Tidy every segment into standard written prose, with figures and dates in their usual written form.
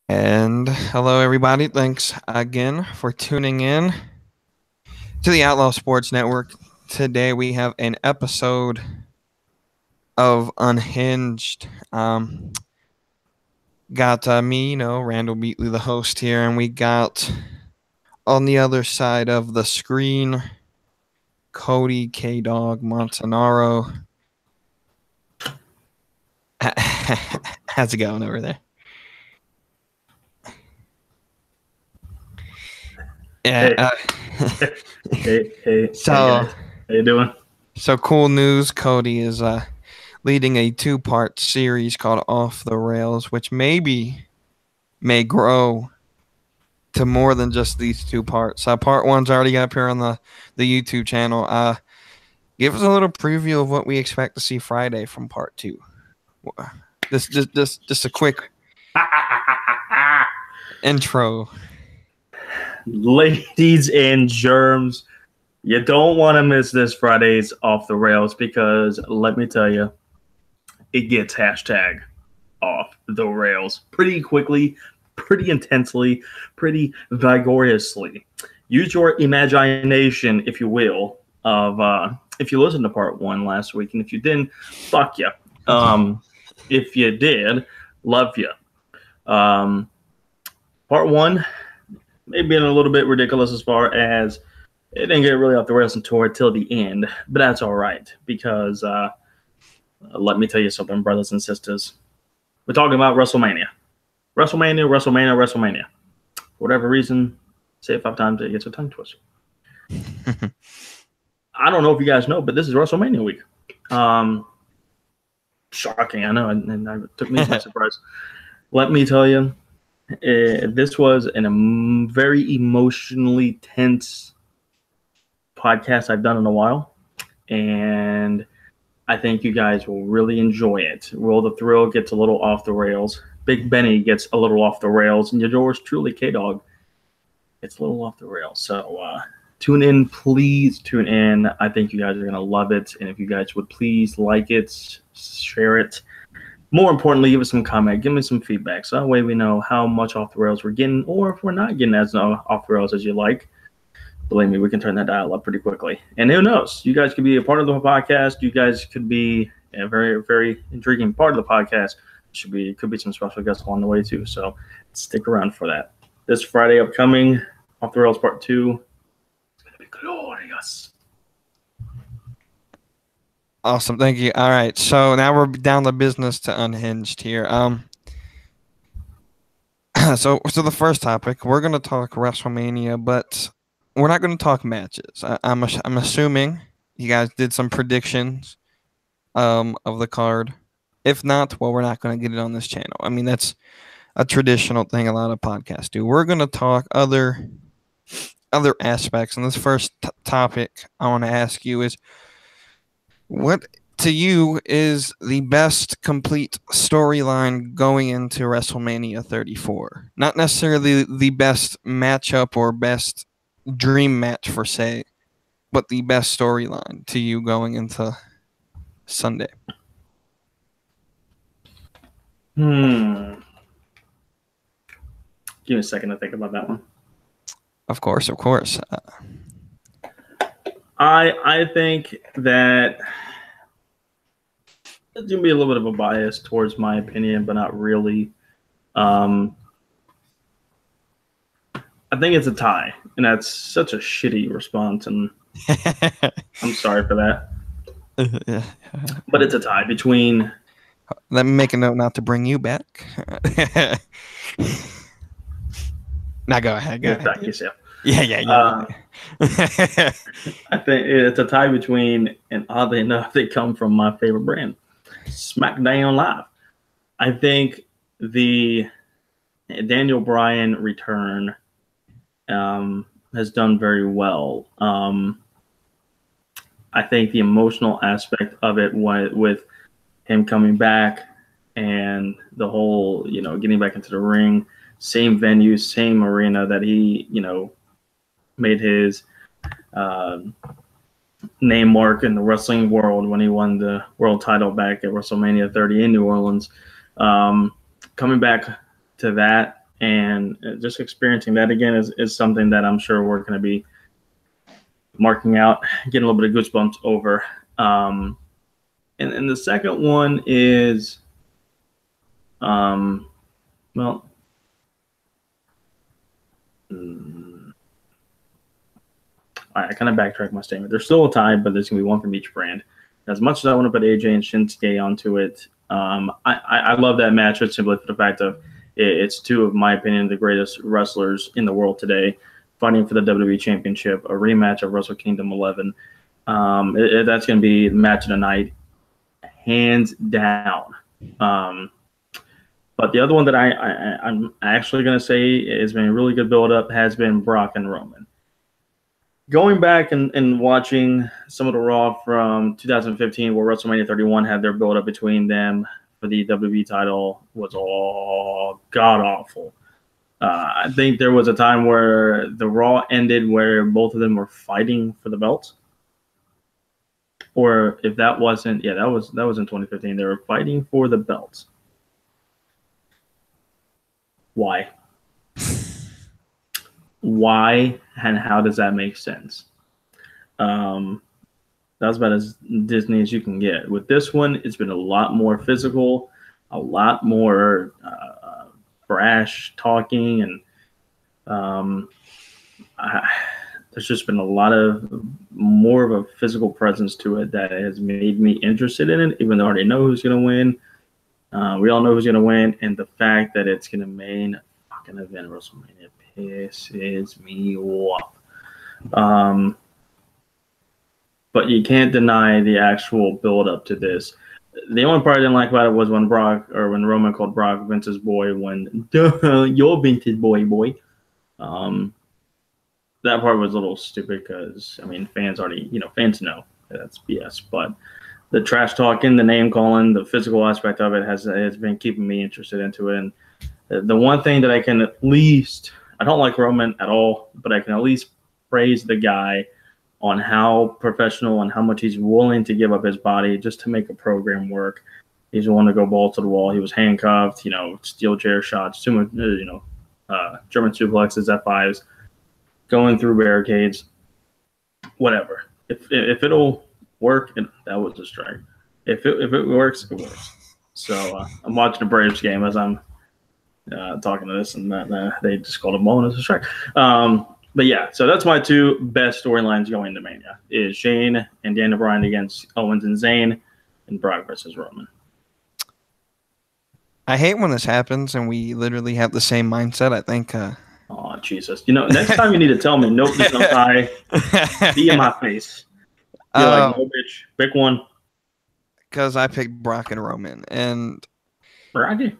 And hello, everybody. Thanks again for tuning in to the Outlaw Sports Network. Today we have an episode of Unhinged. Got me, Randall Beatley, the host here, and we got on the other side of the screen Cody K-Dog Montanaro. How's it going over there? Yeah. Hey. So, how you doing? So cool news. Cody is leading a two-part series called Off the Rails, which may grow to more than just these two parts. Part one's already up here on the YouTube channel. Give us a little preview of what we expect to see Friday from part two. Just a quick intro. Ladies and germs, you don't want to miss this Friday's Off the Rails because let me tell you, it gets hashtag off the rails pretty quickly, pretty intensely, pretty vigorously. Use your imagination, if you will, of if you listened to part one last week, and if you didn't, fuck you. If you did, love you. Part one may be a little bit ridiculous as far as it didn't get really off the rails until the end, but that's all right because let me tell you something, brothers and sisters. We're talking about WrestleMania. For whatever reason, say it 5 times, it gets a tongue twister. I don't know if you guys know, but this is WrestleMania week. Shocking, I know, and it took me by surprise. Let me tell you, this was a very emotionally tense podcast I've done in a while, and I think you guys will really enjoy it. Roll the Thrill gets a little off the rails. Big Benny gets a little off the rails, and yours truly, K-Dog, gets a little off the rails. So tune in, please tune in. I think you guys are going to love it, and if you guys would please like it, share it. More importantly, give us some comment, give me some feedback, so that way we know how much off the rails we're getting, or if we're not getting as off the rails as you like. Believe me, we can turn that dial up pretty quickly. And who knows? You guys could be a part of the podcast. You guys could be a very, very intriguing part of the podcast. Could be some special guests along the way too. So stick around for that. This Friday upcoming, Off the Rails Part 2. It's gonna be glorious. Awesome, thank you. All right, so now we're down to business to Unhinged here. So the first topic, we're gonna talk WrestleMania, but we're not gonna talk matches. I'm assuming you guys did some predictions of the card. If not, well, we're not gonna get it on this channel. I mean, that's a traditional thing a lot of podcasts do. We're gonna talk other aspects, and this first topic I want to ask you is, what to you is the best complete storyline going into WrestleMania 34? Not necessarily the best matchup or best dream match for say, but the best storyline to you going into Sunday. Give me a second to think about that one. Of course. I think that there's going to be a little bit of a bias towards my opinion, but not really. I think it's a tie, and that's such a shitty response, and I'm sorry for that. But it's a tie between... Let me make a note not to bring you back. Now go ahead. Back yourself. Yeah. I think it's a tie between, and oddly enough, they come from my favorite brand, SmackDown Live. I think the Daniel Bryan return has done very well. I think the emotional aspect of it with him coming back and the whole, getting back into the ring, same venue, same arena that he, made his name mark in the wrestling world when he won the world title back at WrestleMania 30 in New Orleans. Coming back to that and just experiencing that again is something that I'm sure we're going to be marking out, getting a little bit of goosebumps over. And the second one is, well, I kind of backtrack my statement. There's still a tie, but there's going to be one from each brand. As much as I want to put AJ and Shinsuke onto it, I love that match simply for the fact of it's two of my opinion the greatest wrestlers in the world today, fighting for the WWE Championship, a rematch of Wrestle Kingdom 11. That's going to be the match of the night, hands down. But the other one that I'm actually going to say has been a really good build up has been Brock and Roman. Going back and watching some of the Raw from 2015, where WrestleMania 31 had their build up between them for the WWE title, was all god awful. I think there was a time where the Raw ended where both of them were fighting for the belts. Or if that wasn't, that was in 2015. They were fighting for the belts. Why? Why and how does that make sense? That's about as Disney as you can get. With this one, it's been a lot more physical, a lot more brash talking, and there's just been a lot of more of a physical presence to it that has made me interested in it, even though I already know who's going to win. We all know who's going to win, and the fact that it's going to main fucking event WrestleMania pisses me off. But you can't deny the actual build up to this. The only part I didn't like about it was when Roman called Brock Vince's boy when you're Vince's boy. That part was a little stupid because fans know that's BS. But the trash talking, the name calling, the physical aspect of it has been keeping me interested into it. And the one thing that I can at least, I don't like Roman at all, but I can at least praise the guy on how professional and how much he's willing to give up his body just to make a program work. He's willing to go balls to the wall. He was handcuffed, steel chair shots, German suplexes, F5s, going through barricades, whatever. If it'll work, that was a strike. If it works, it works. So I'm watching the Braves game as I'm talking to this, and they just called a moment as a strike. But yeah, so that's my two best storylines going to Mania is Shane and Daniel Bryan against Owens and Zayn, and Brock versus Roman. I hate when this happens and we literally have the same mindset. I think. Oh Jesus! Next time you need to tell me. Nope, there's no tie. Be in my face. You're like, no, bitch. Pick one. Because I picked Brock and Roman, and Brocky.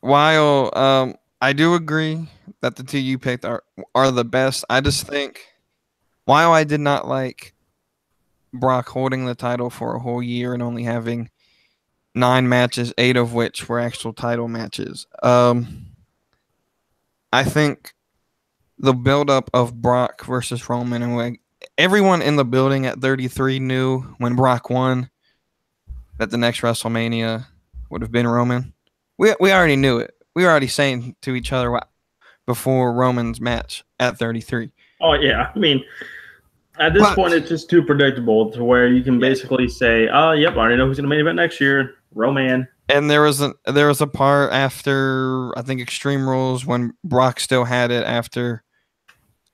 While I do agree that the two you picked are the best, I just think while I did not like Brock holding the title for a whole year and only having 9 matches, 8 of which were actual title matches, I think the buildup of Brock versus Roman, and everyone in the building at 33 knew when Brock won that the next WrestleMania would have been Roman. We already knew it. We were already saying to each other before Roman's match at 33. Oh, yeah. At this point, it's just too predictable to where you can basically say, oh, yep, I already know who's going to main event next year. Roman. And there was a part after, I think, Extreme Rules when Brock still had it after,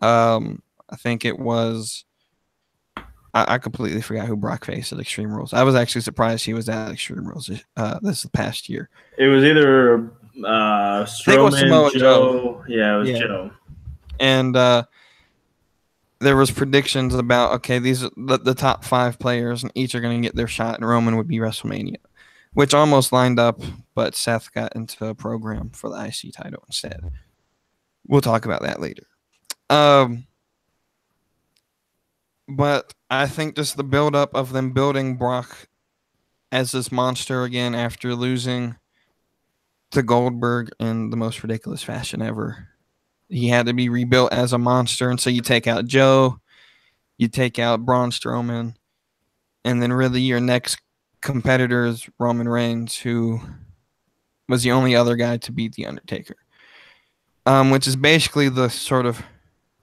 I think it was, I completely forgot who Brock faced at Extreme Rules. I was actually surprised he was at Extreme Rules this past year. It was either Strowman, Joe. Yeah, it was Joe. And there was predictions about, okay, these are the top 5 players, and each are going to get their shot, and Roman would be WrestleMania, which almost lined up, but Seth got into a program for the IC title instead. We'll talk about that later. But I think just the buildup of them building Brock as this monster again after losing to Goldberg in the most ridiculous fashion ever. He had to be rebuilt as a monster, and so you take out Joe, you take out Braun Strowman, and then really your next competitor is Roman Reigns, who was the only other guy to beat The Undertaker. which is basically the sort of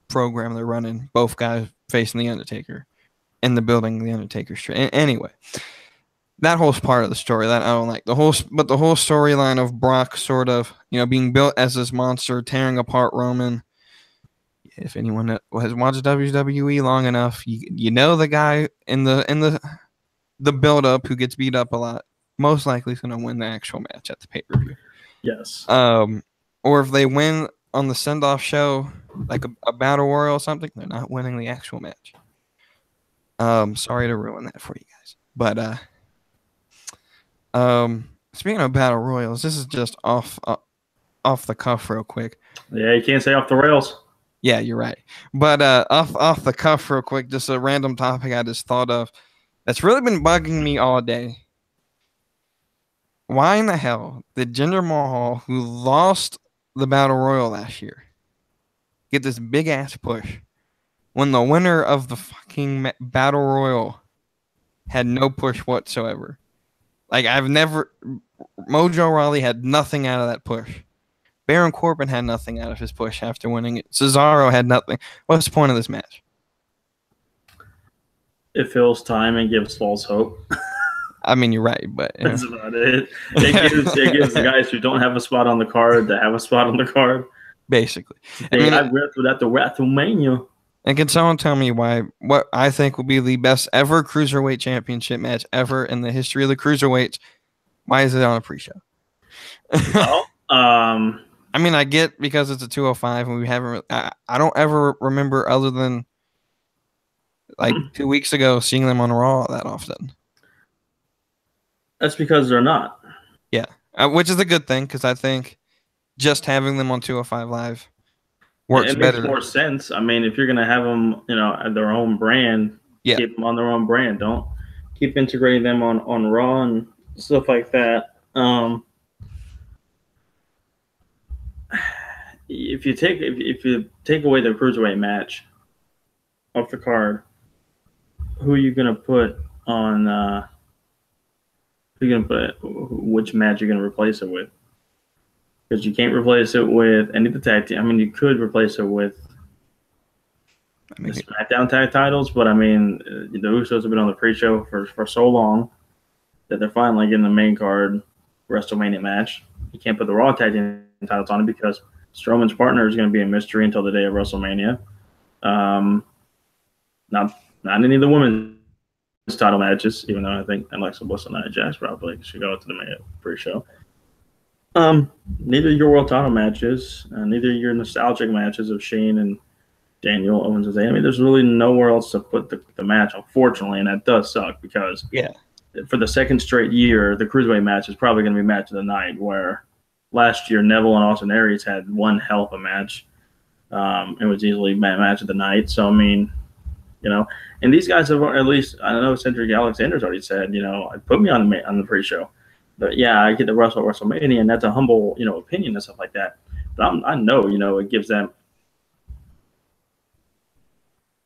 program they're running. Both guys facing the Undertaker in the building, the Undertaker's tree. Anyway, that whole part of the story that I don't like. But the whole storyline of Brock sort of, being built as this monster, tearing apart Roman. If anyone has watched WWE long enough, you know the guy in the build up who gets beat up a lot. Most likely is going to win the actual match at the pay per view. Yes. Or if they win on the send off show, like a battle royal or something, they're not winning the actual match. Sorry to ruin that for you guys, but speaking of battle royals, this is just off the cuff real quick. Yeah, you can't say off the rails. Yeah, you're right. But off the cuff real quick, just a random topic I just thought of that's really been bugging me all day. Why in the hell did Jinder Mahal, who lost the battle royal last year, get this big ass push when the winner of the fucking battle royal had no push whatsoever? Like, Mojo Rawley had nothing out of that push. Baron Corbin had nothing out of his push after winning it. Cesaro had nothing. What's the point of this match? It fills time and gives false hope. I mean, you're right, but that's about it. It gives the guys who don't have a spot on the card to have a spot on the card. Basically. I've read through that, the WrestleMania. And can someone tell me what I think will be the best ever Cruiserweight Championship match ever in the history of the Cruiserweights? Why is it on a pre-show? Well, I mean, I get because it's a 205 and we haven't. I don't ever remember other than like 2 weeks ago seeing them on Raw that often. That's because they're not. Yeah, which is a good thing because I think just having them on 205 Live works better. It makes more sense. I mean, if you're gonna have them, at their own brand, keep them on their own brand. Don't keep integrating them on Raw and stuff like that. If you take away the cruiserweight match off the card, who are you gonna put on? Which match you're gonna replace it with? Because you can't replace it with any of the tag team. I mean, you could replace it with the SmackDown tag titles, but I mean, the Usos have been on the pre-show for so long that they're finally getting the main card WrestleMania match. You can't put the Raw tag team titles on it because Strowman's partner is going to be a mystery until the day of WrestleMania. Not any of the women's title matches, even though I think Alexa Bliss and Nia Jax probably should go to the pre-show. Neither your world title matches, neither your nostalgic matches of Shane and Daniel Owens and Zayn. I mean, there's really nowhere else to put the match, unfortunately, and that does suck because for the second straight year, the Cruiserweight match is probably going to be match of the night, where last year Neville and Austin Aries had one hell of a match. It was easily match of the night. So, I mean, and these guys have at least, I know Cedric Alexander's already said, put me on the pre-show. But yeah, I get the WrestleMania, and that's a humble, opinion and stuff like that. But I know, it gives them.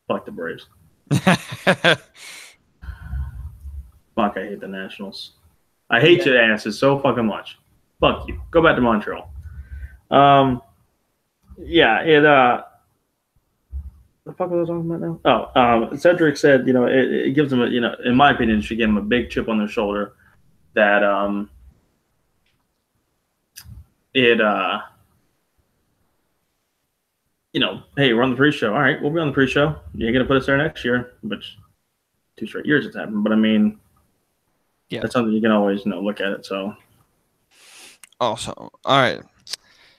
Fuck the Braves. Fuck, I hate the Nationals. I hate your asses so fucking much. Fuck you. Go back to Montreal. The fuck was I talking about now? Oh, Cedric said, it gives them in my opinion, it should give them a big chip on their shoulder that hey, we're on the pre-show. All right, we'll be on the pre-show. You're gonna put us there next year, which 2 straight years it's happened. But I mean, that's something you can always look at it. So also, all right.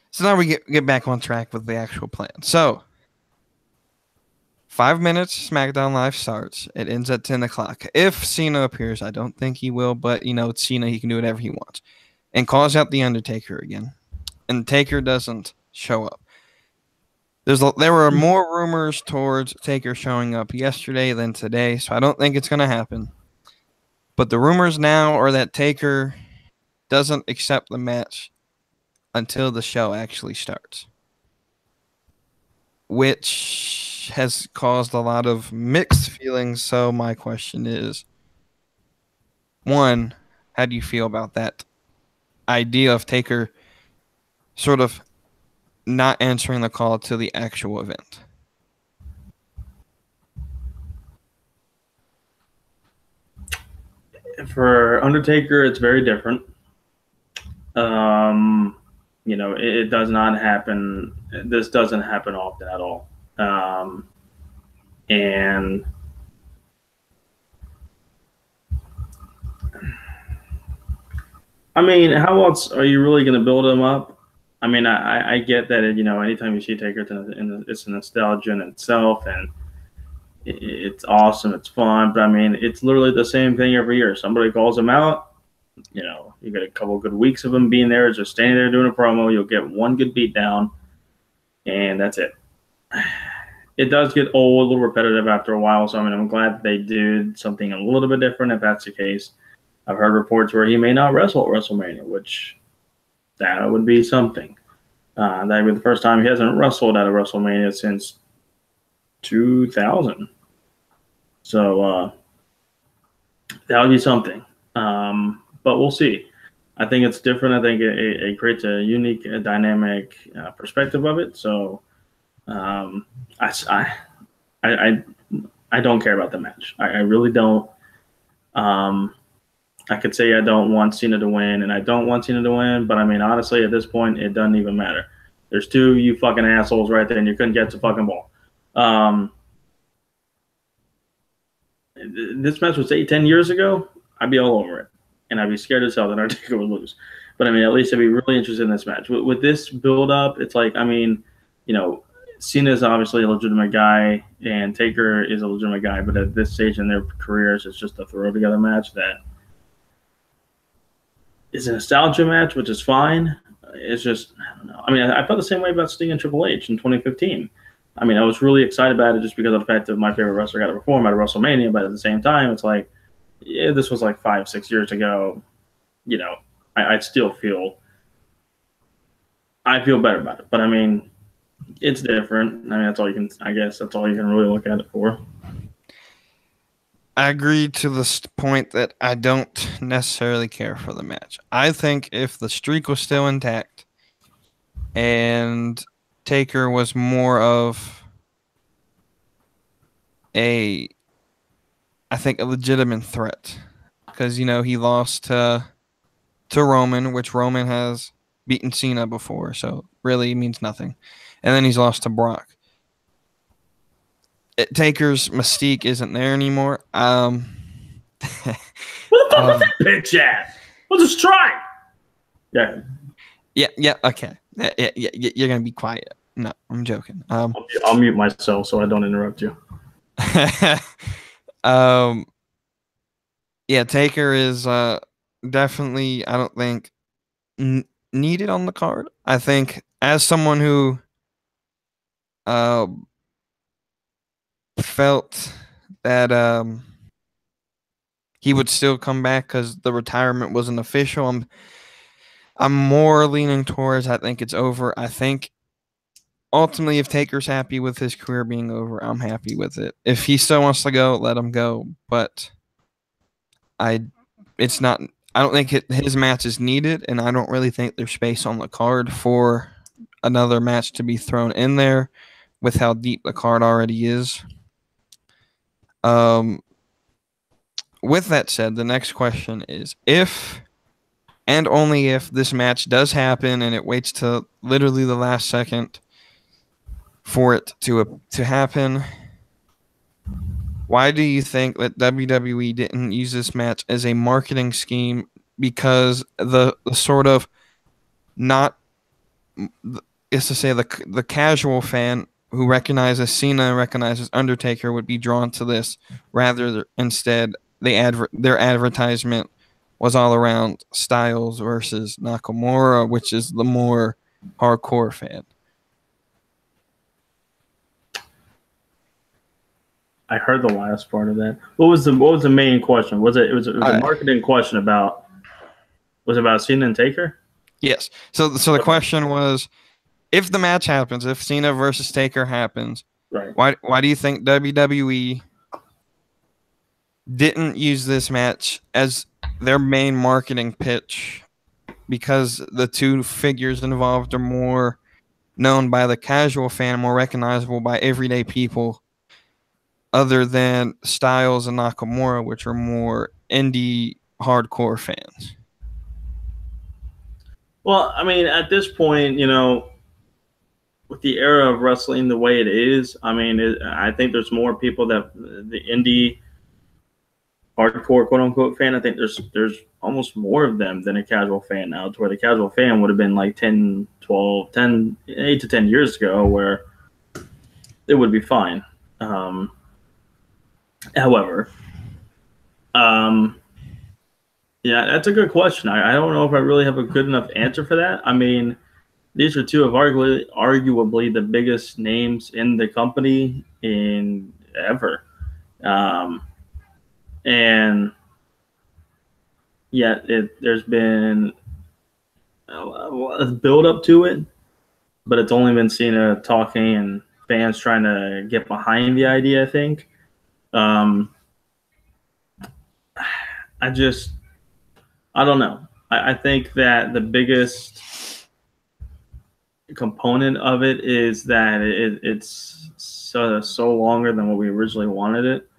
So now we get back on track with the actual plan. So 5 minutes, SmackDown Live starts. It ends at 10 o'clock. If Cena appears, I don't think he will, but it's Cena. He can do whatever he wants. And calls out The Undertaker again. And Taker doesn't show up. There were more rumors towards Taker showing up yesterday than today, so I don't think it's going to happen. But the rumors now are that Taker doesn't accept the match until the show actually starts, which has caused a lot of mixed feelings. So my question is, one, how do you feel about that idea of Taker sort of not answering the call to the actual event? For Undertaker, it's very different. It does not happen. This doesn't happen often at all. And I mean, how else are you really going to build him up? I mean, I get that, anytime you see Taker, it's a nostalgia in itself, and it's awesome, it's fun, but I mean, it's literally the same thing every year. Somebody calls him out, you get a couple good weeks of him being there, just standing there doing a promo. You'll get one good beat down, and that's it. It does get old, a little repetitive after a while, so I mean, I'm glad they did something a little bit different if that's the case. I've heard reports where he may not wrestle at WrestleMania, which that would be something. That would be the first time he hasn't wrestled at a WrestleMania since 2000. So that would be something. But we'll see. I think it's different. I think it creates a unique, dynamic perspective of it. So I don't care about the match. I really don't. I could say I don't want Cena to win, and I don't want Cena to win, but I mean, honestly, at this point, it doesn't even matter. There's two you fucking assholes right there, and you couldn't get the fucking ball. This match was 10 years ago, I'd be all over it, and I'd be scared as hell that Undertaker would lose. But I mean, at least I'd be really interested in this match. With this build-up, it's like, I mean, Cena is obviously a legitimate guy, and Taker is a legitimate guy, but at this stage in their careers, it's just a throw-together match that is a nostalgia match, which is fine. It's just, I don't know. I mean, I felt the same way about Sting and Triple H in 2015. I mean, I was really excited about it just because of the fact that my favorite wrestler got to perform at a WrestleMania, but at the same time, it's like, yeah, this was like 5-6 years ago. I still feel better about it. But I mean, it's different. I mean, I guess that's all you can really look at it for. I agree to the point that I don't necessarily care for the match. I think if the streak was still intact and Taker was more of a legitimate threat, because he lost to Roman, which Roman has beaten Cena before, so really means nothing, and then he's lost to Brock. Taker's mystique isn't there anymore. Where the fuck was that bitch at? We'll just try. Yeah. Yeah. Okay. Yeah. You're gonna be quiet. No, I'm joking. I'll mute myself so I don't interrupt you. Yeah. Taker is definitely, I don't think, needed on the card. I think as someone who felt that he would still come back because the retirement wasn't official, I'm more leaning towards I think it's over. I think ultimately if Taker's happy with his career being over, I'm happy with it. If he still wants to go, let him go. But I don't think his match is needed, and I don't really think there's space on the card for another match to be thrown in there with how deep the card already is. With that said, the next question is if and only if this match does happen and it waits to literally the last second for it to happen, why do you think that WWE didn't use this match as a marketing scheme? Because the sort of not is to say the casual fan who recognizes Cena and recognizes Undertaker would be drawn to this, rather instead their advertisement was all around Styles versus Nakamura, which is the more hardcore fan. I heard the last part of that. What was the main question? Was it a marketing question about Cena and Taker? Yes. So the question was, if the match happens, if Cena versus Taker happens, right? Why do you think WWE didn't use this match as their main marketing pitch? Because the two figures involved are more known by the casual fan, more recognizable by everyday people, other than Styles and Nakamura, which are more indie hardcore fans? Well, I mean, at this point, with the era of wrestling the way it is, I mean, I think there's more people that the indie hardcore quote unquote fan. I think there's almost more of them than a casual fan now, to where the casual fan would have been like 10, 12, 10, 8 to 10 years ago, where it would be fine. However, yeah, that's a good question. I don't know if I really have a good enough answer for that. I mean, these are two of arguably the biggest names in the company in ever. Um, and yet there's been a build up to it, but it's only been Cena talking and fans trying to get behind the idea, I think. I don't know. I think that the biggest component of it is that it's so longer than what we originally wanted it.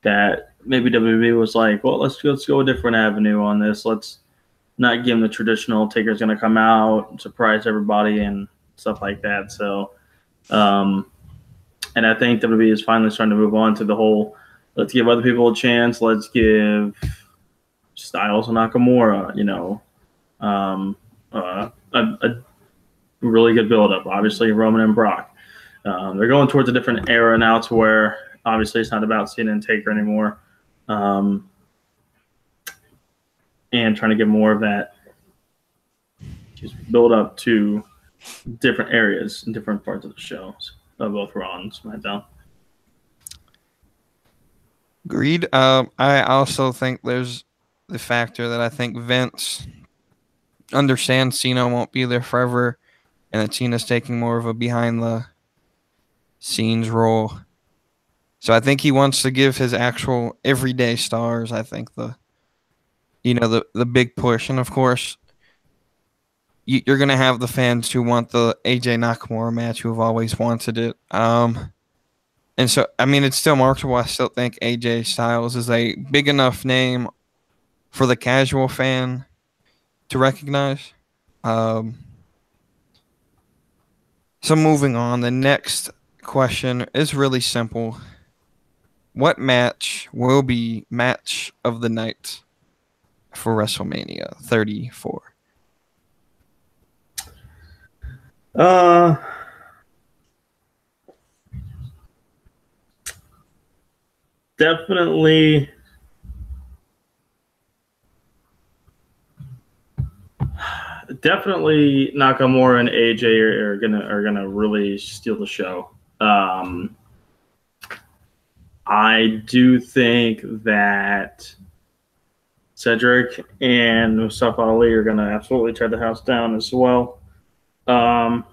That maybe WWE was like, well, let's go a different avenue on this. Let's not give them the traditional Taker's going to come out, surprise everybody, and stuff like that. So, and I think WWE is finally starting to move on to the whole, let's give other people a chance. Let's give Styles and Nakamura, a really good build-up. Obviously, Roman and Brock. They're going towards a different era now, to where obviously it's not about Cena and Taker anymore, and trying to get more of that build up to different areas and different parts of the shows of both Raw and SmackDown. Agreed. I also think there's the factor that I think Vince understands Cena won't be there forever, and that Cena's taking more of a behind the scenes role. So I think he wants to give his actual everyday stars, I think, the big push. And of course, you're gonna have the fans who want the AJ Nakamura match, who have always wanted it. And so, I mean, it's still marketable. I still think AJ Styles is a big enough name for the casual fan to recognize. So moving on, the next question is really simple. What match will be match of the night for WrestleMania 34? Definitely Nakamura and AJ are gonna really steal the show. I do think that Cedric and Mustafa Ali are gonna absolutely tear the house down as well. But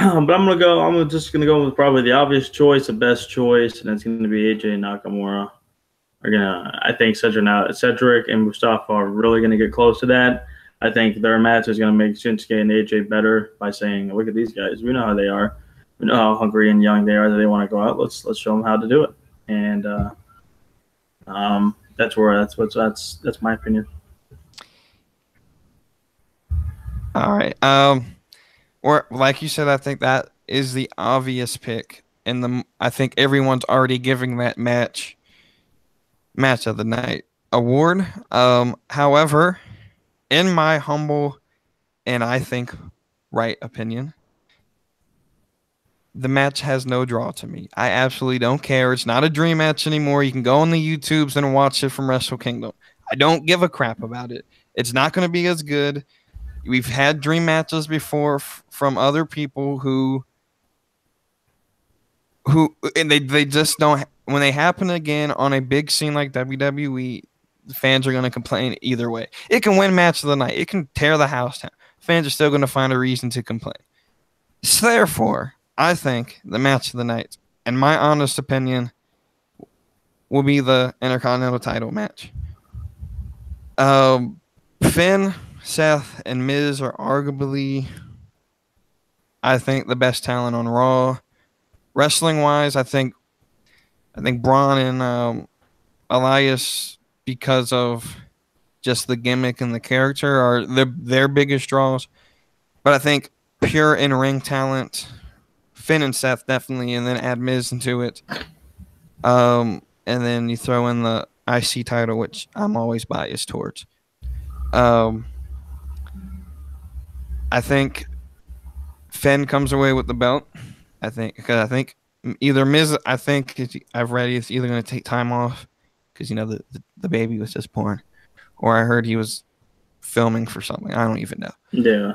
I'm just gonna go with probably the obvious choice, the best choice, and it's gonna be AJ and Nakamura. I think Cedric and Mustafa are really gonna get close to that. I think their match is gonna make Shinsuke and AJ better by saying, "Look at these guys. We know how they are. We know how hungry and young they are. That they want to go out. Let's show them how to do it." And that's my opinion. All right. Or like you said, I think that is the obvious pick, and I think everyone's already giving that match of the night award. However, in my humble and I think right opinion, the match has no draw to me. I absolutely don't care. It's not a dream match anymore. You can go on the YouTubes and watch it from Wrestle Kingdom. I don't give a crap about it. It's not going to be as good. We've had dream matches before from other people who and they just don't. When they happen again on a big scene like WWE, the fans are going to complain either way. It can win match of the night. It can tear the house down. Fans are still going to find a reason to complain. So therefore, I think the match of the night, in my honest opinion, will be the Intercontinental title match. Finn Seth and Miz are arguably, I think, the best talent on Raw. Wrestling wise, I think Braun and Elias, because of just the gimmick and the character, are their biggest draws. But I think pure in ring talent, Finn and Seth definitely, and then add Miz into it. And then you throw in the IC title, which I'm always biased towards. Um, I think Finn comes away with the belt. I think either Miz. I think I've read he's either going to take time off because the baby was just born, or I heard he was filming for something. I don't even know. Yeah.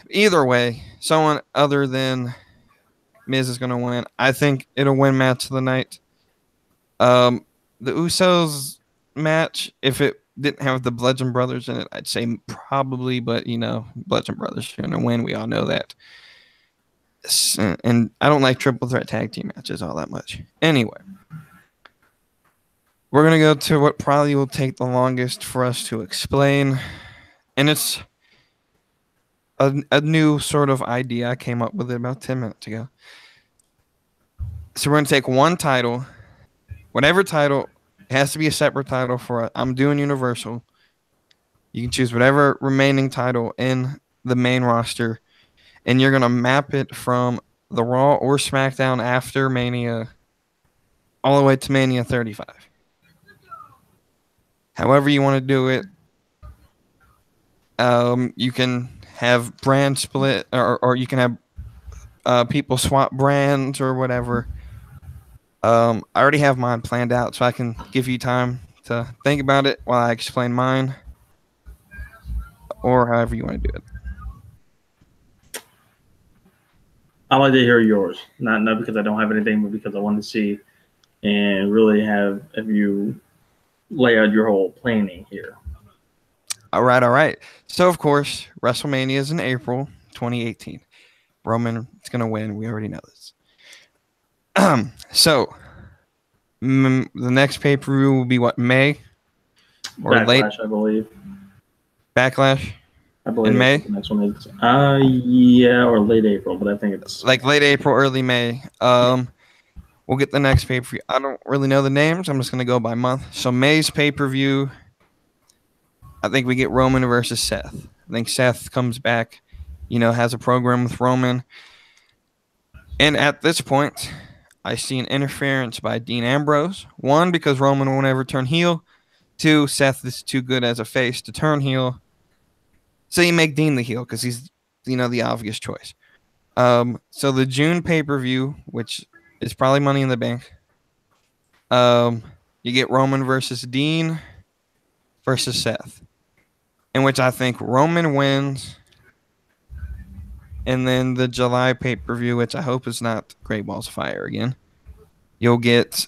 Either way, someone other than Miz is going to win. I think it'll win match of the night. The Usos match, if it didn't have the Bludgeon Brothers in it, I'd say probably, but Bludgeon Brothers are going to win. We all know that. And I don't like triple threat tag team matches all that much. Anyway, we're going to go to what probably will take the longest for us to explain. And it's a new sort of idea. I came up with it about 10 minutes ago. So we're going to take one title, whatever title. It has to be a separate title for it. I'm doing Universal. You can choose whatever remaining title in the main roster, and you're going to map it from the Raw or SmackDown after Mania all the way to Mania 35. However you want to do it. You can have brand split, or you can have people swap brands or whatever. I already have mine planned out, so I can give you time to think about it while I explain mine, or however you want to do it. I like to hear yours, not because I don't have anything, but because I want to see and really have you lay out your whole planning here. All right. So, of course, WrestleMania is in April 2018. Roman is going to win. We already know this. So, the next pay-per-view will be what, May? Or Backlash, late? I believe. Backlash? I believe in May? The next one is, yeah, or late April, but I think it's... like late April, early May. We'll get the next pay-per-view. I don't really know the names. I'm just going to go by month. So, May's pay-per-view, I think we get Roman versus Seth. I think Seth comes back, has a program with Roman. And at this point, I see an interference by Dean Ambrose. One, because Roman won't ever turn heel. Two, Seth is too good as a face to turn heel. So you make Dean the heel because he's, the obvious choice. So the June pay-per-view, which is probably Money in the Bank, you get Roman versus Dean versus Seth, in which I think Roman wins. And then the July pay-per-view, which I hope is not Great Balls of Fire again, you'll get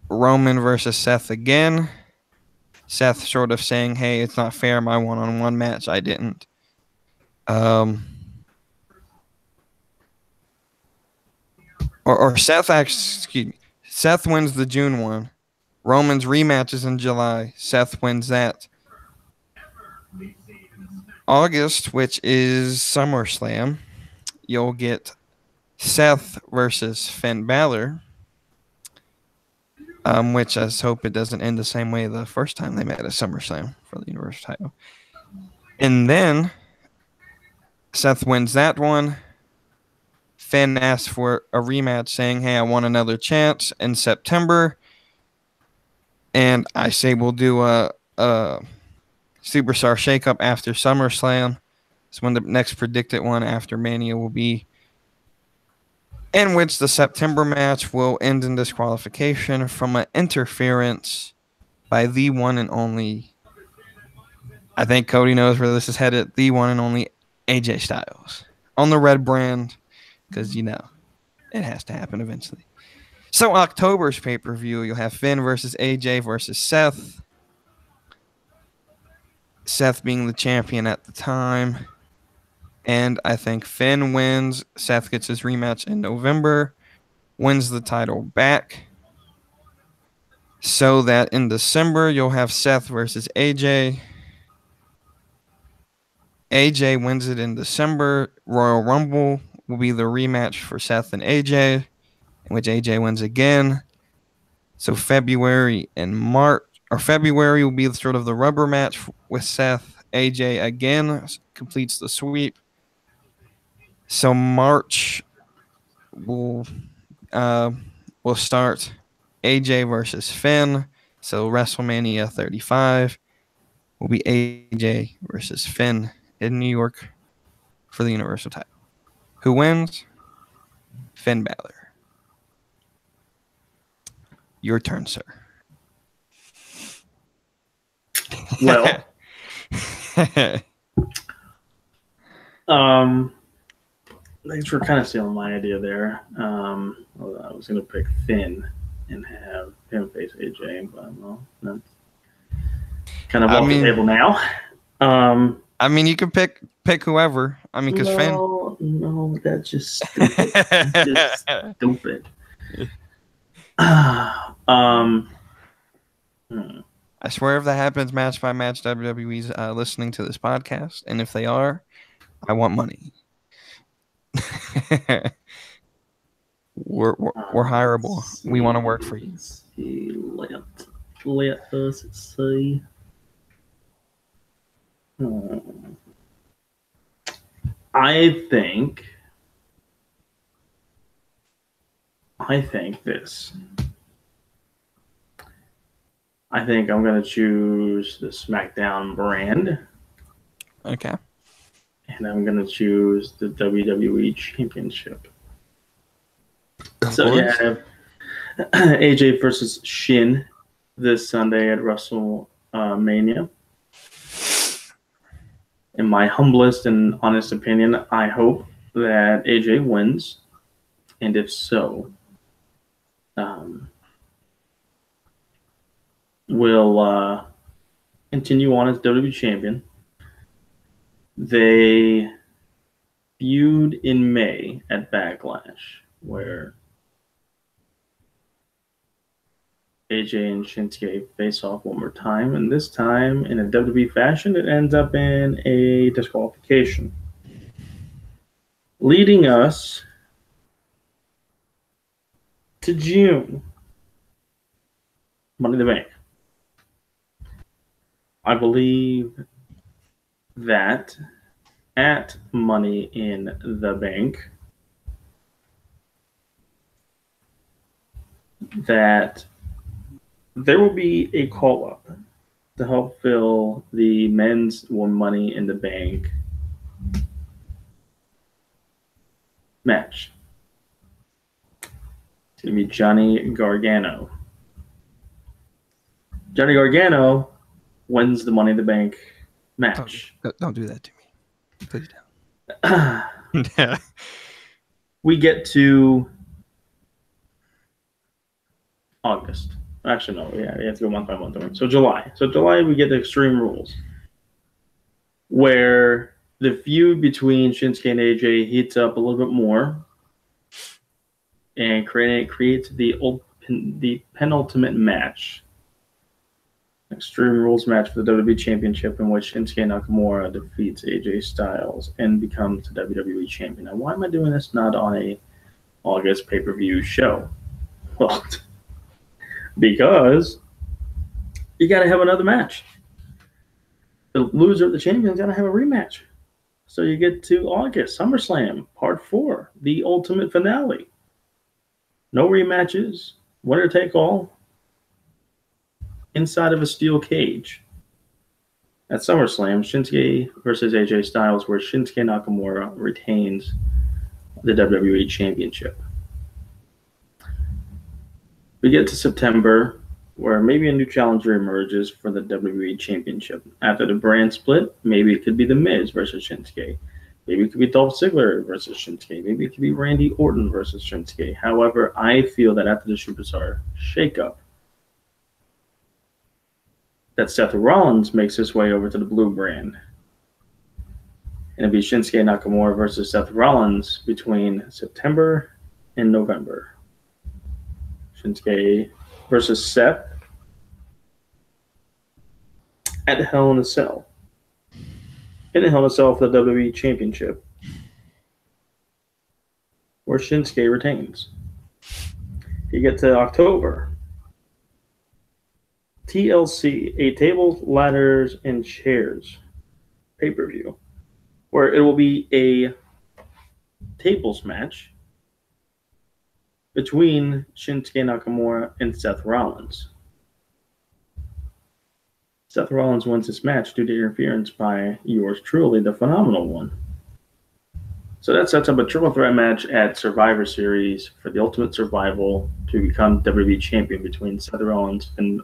Roman versus Seth again. Seth sort of saying, hey, it's not fair, my one-on-one match, I didn't. Or Seth Seth wins the June one. Roman's rematch is in July. Seth wins that. August, which is SummerSlam, you'll get Seth versus Finn Balor, which I hope it doesn't end the same way the first time they met at SummerSlam for the Universal title. And then Seth wins that one. Finn asks for a rematch, saying, hey, I want another chance in September. And I say we'll do a Superstar Shakeup after SummerSlam. It's when the next predicted one after Mania will be, in which the September match will end in disqualification from an interference by the one and only, I think Cody knows where this is headed, the one and only AJ Styles on the red brand, because, it has to happen eventually. So October's pay-per-view, you'll have Finn versus AJ versus Seth. Seth being the champion at the time. And I think Finn wins. Seth gets his rematch in November, wins the title back. So that in December, you'll have Seth versus AJ. AJ wins it in December. Royal Rumble will be the rematch for Seth and AJ, in which AJ wins again. So February and March, or February will be sort of the rubber match with Seth. AJ again completes the sweep. So March will start AJ versus Finn. So WrestleMania 35 will be AJ versus Finn in New York for the Universal title. Who wins? Finn Balor. Your turn, sir. Well, thanks for kind of stealing my idea there. I was going to pick Finn and have him face AJ, but well, that's kind of off the table now. I mean, you can pick whoever. I mean, because Finn. No, that's just stupid. That's just stupid. I swear, if that happens, match by match, WWE's listening to this podcast, and if they are, I want money. we're hireable. We want to work for you. Let us see. I think this. I think I'm going to choose the SmackDown brand. Okay. And I'm going to choose the WWE Championship. So you have AJ versus Shin this Sunday at WrestleMania. In my humblest and honest opinion, I hope that AJ wins. And if so, will continue on as WWE Champion. They feud in May at Backlash, where AJ and Shinsuke face off one more time, and this time, in a WWE fashion, it ends up in a disqualification. Leading us to June. Money in the Bank. I believe that at Money in the Bank, that there will be a call-up to help fill the men's Money in the Bank match. It's going to be Johnny Gargano. Johnny Gargano wins the Money in the Bank match. Don't do that to me. Please don't. We get to August. Actually, no. Yeah, you have to go month by month. So July. So July, we get the Extreme Rules, where the feud between Shinsuke and AJ heats up a little bit more, and creates the penultimate match. Extreme Rules match for the WWE Championship, in which Shinsuke Nakamura defeats AJ Styles and becomes the WWE Champion. Now, why am I doing this not on a August pay-per-view show? Well, because you got to have another match. The loser of the champion's got to have a rematch. So you get to August, SummerSlam, Part 4, the ultimate finale. No rematches, winner take all, inside of a steel cage. At SummerSlam, Shinsuke versus AJ Styles, where Shinsuke Nakamura retains the WWE Championship. We get to September, where maybe a new challenger emerges for the WWE Championship. After the brand split, maybe it could be The Miz versus Shinsuke. Maybe it could be Dolph Ziggler versus Shinsuke. Maybe it could be Randy Orton versus Shinsuke. However, I feel that after the Superstar shakeup, that Seth Rollins makes his way over to the blue brand. And it'll be Shinsuke Nakamura versus Seth Rollins between September and November. Shinsuke versus Seth at Hell in a Cell in a Hell in a Cell for the WWE Championship, where Shinsuke retains. You get to October. TLC, a tables, ladders, and chairs pay-per-view, where it will be a tables match between Shinsuke Nakamura and Seth Rollins. Seth Rollins wins this match due to interference by yours truly, the Phenomenal One. So that sets up a triple threat match at Survivor Series for the Ultimate Survival to become WWE Champion between Seth Rollins and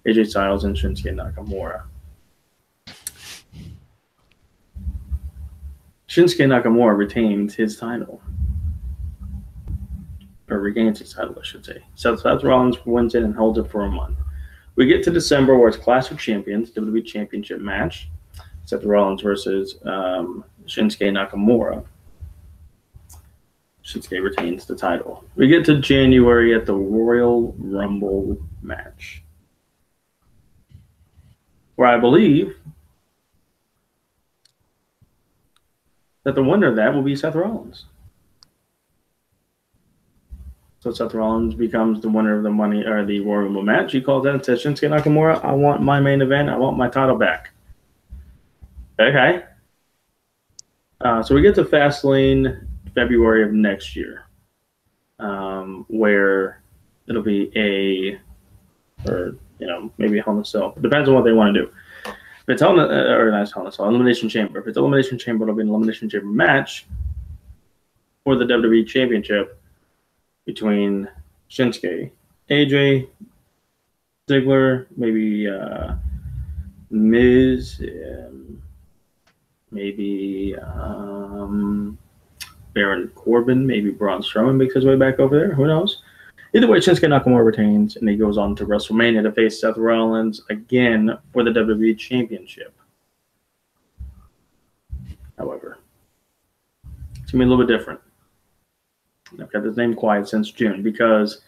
AJ Styles and Shinsuke Nakamura. Shinsuke Nakamura retains his title. Or regains his title, I should say. Seth Rollins wins it and holds it for a month. We get to December where it's Clash of Champions, WWE Championship match. Seth Rollins versus Shinsuke Nakamura. Shinsuke retains the title. We get to January at the Royal Rumble match, where I believe that the winner of that will be Seth Rollins. So Seth Rollins becomes the winner of the money or the Royal Rumble match. He calls out and says, Shinsuke Nakamura, I want my main event. I want my title back. Okay. So we get to Fastlane February of next year, where it'll be maybe Hell in a Cell. It depends on what they want to do. If it's Elimination Chamber. If it's Elimination Chamber, it'll be an Elimination Chamber match for the WWE Championship between Shinsuke, AJ, Ziggler, maybe Miz, maybe Baron Corbin, maybe Braun Strowman makes his way back over there. Who knows? Either way, Shinsuke Nakamura retains, and he goes on to WrestleMania to face Seth Rollins again for the WWE Championship. However, it's going to be a little bit different. I've got this name quiet since June because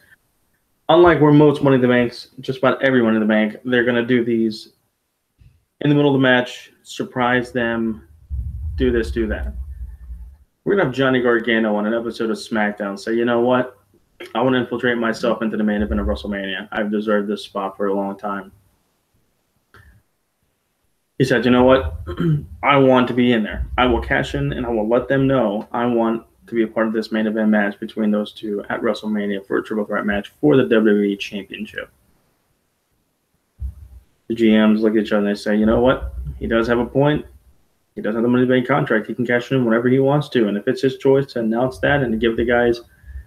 unlike where most Money in the Banks, just about everyone in the bank, they're going to do these in the middle of the match, surprise them, do this, do that. We're going to have Johnny Gargano on an episode of SmackDown say, you know what? I want to infiltrate myself into the main event of WrestleMania. I've deserved this spot for a long time. He said, you know what? I want to be in there. I will cash in and I will let them know I want to be a part of this main event match between those two at WrestleMania for a triple threat match for the WWE Championship. The GMs look at each other and they say, you know what? He does have a point. He doesn't have the Money in the Bank contract. He can cash in whenever he wants to. And if it's his choice to announce that and to give the guys a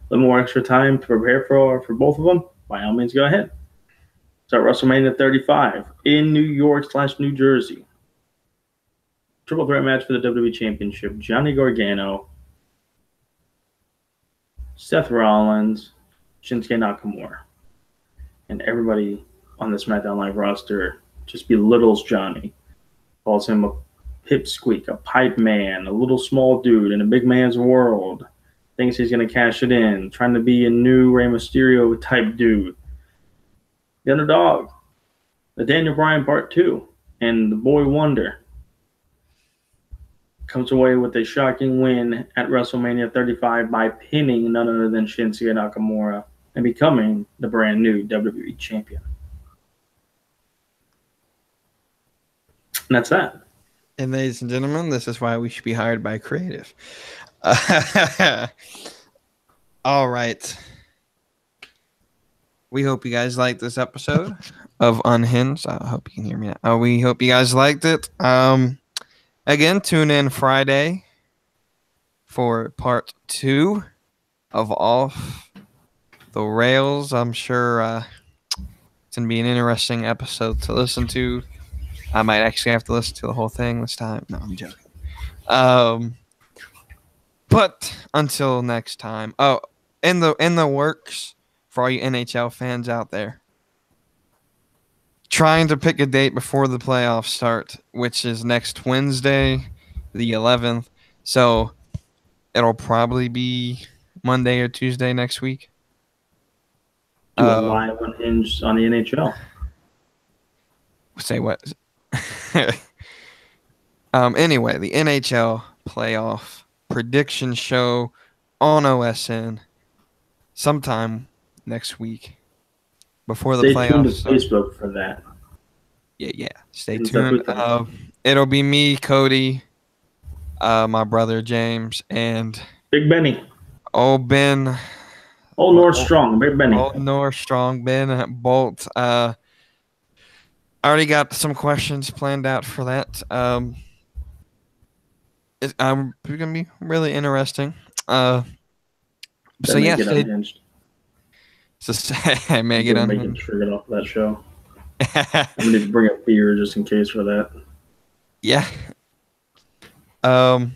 little more extra time to prepare for both of them, by all means, go ahead. So at WrestleMania 35 in New York/New Jersey. Triple threat match for the WWE Championship. Johnny Gargano, Seth Rollins, Shinsuke Nakamura. And everybody on the SmackDown Live roster just belittles Johnny. Calls him a pipsqueak, a pipe man, a little small dude in a big man's world. Thinks he's going to cash it in. Trying to be a new Rey Mysterio type dude. The Underdog. The Daniel Bryan Part 2. And the Boy Wonder comes away with a shocking win at WrestleMania 35 by pinning none other than Shinsuke Nakamura and becoming the brand new WWE Champion. And that's that. And ladies and gentlemen, this is why we should be hired by Creative. All right. We hope you guys liked this episode of Unhinged. I hope you can hear me now. We hope you guys liked it. Again, tune in Friday for part 2 of Off the Rails. I'm sure it's going to be an interesting episode to listen to. I might actually have to listen to the whole thing this time. No, I'm joking. But until next time. Oh, in the works for all you NHL fans out there. Trying to pick a date before the playoffs start, which is next Wednesday, the 11th. So it'll probably be Monday or Tuesday next week. Do a live Unhinged on the NHL. Say what? Anyway, the NHL playoff prediction show on OSN sometime next week before the Stay tuned to playoffs start. Facebook for that. Yeah. Stay And tuned. everything. It'll be me, Cody, my brother James, and Big Benny. old Ben, Old North Strong. Big Benny. old North Strong Ben Bolt. I already got some questions planned out for that. It's gonna be really interesting. So That may yeah, get unhinged. I may I'm get gonna make it unhinged. triggered off of that show. I'm gonna need to bring up beer just in case for that. Yeah. Um.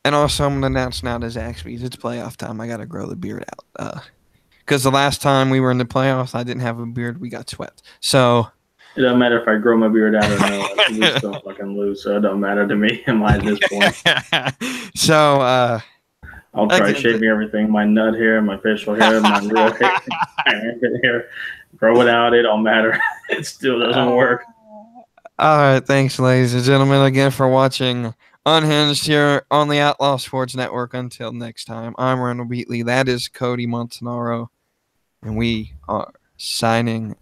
And also, I'm gonna announce now to Zaxby's it's playoff time. I gotta grow the beard out. Because the last time we were in the playoffs, I didn't have a beard. We got swept. So. It doesn't matter if I grow my beard out or no. We still fucking lose, so it don't matter to me at this point. So. I'll try shaving everything: my nut hair, my facial hair, my real hair, my armpit hair. Grow it out; it don't matter. It still doesn't work. All right, thanks, ladies and gentlemen, again for watching Unhinged here on the Outlaw Sports Network. Until next time, I'm Randall Beatley. That is Cody Montanaro, and we are signing